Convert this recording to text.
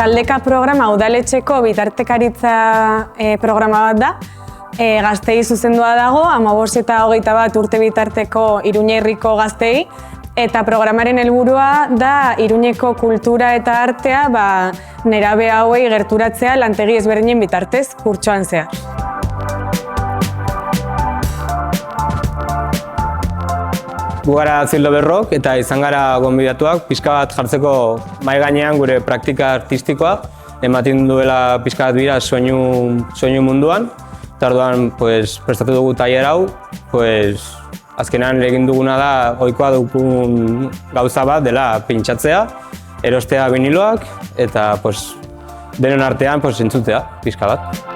Taldeka programa udaletxeko bitartekaritza programa bat da. Gaztei zuzendua dago, 15 eta 21 urte bitarteko Iruña herriko gaztei. Eta programaren helburua da Iruñeko kultura eta artea nerabe hauei gerturatzea lantegi ezberdinen bitartez kurtsoan zehar. Gu gara Zildo Berrok eta izan gara gonbidatuak pixka bat jartzeko mahai gainean gure praktika artistikoa ematen duela pixka bat bira soinu munduan. Eta orduan prestatu dugu tailer hau, azkenean egin duguna da ohikoa dugun gauza bat dela pintxatzea, erostea biniloak eta denon artean entzutea pixka bat.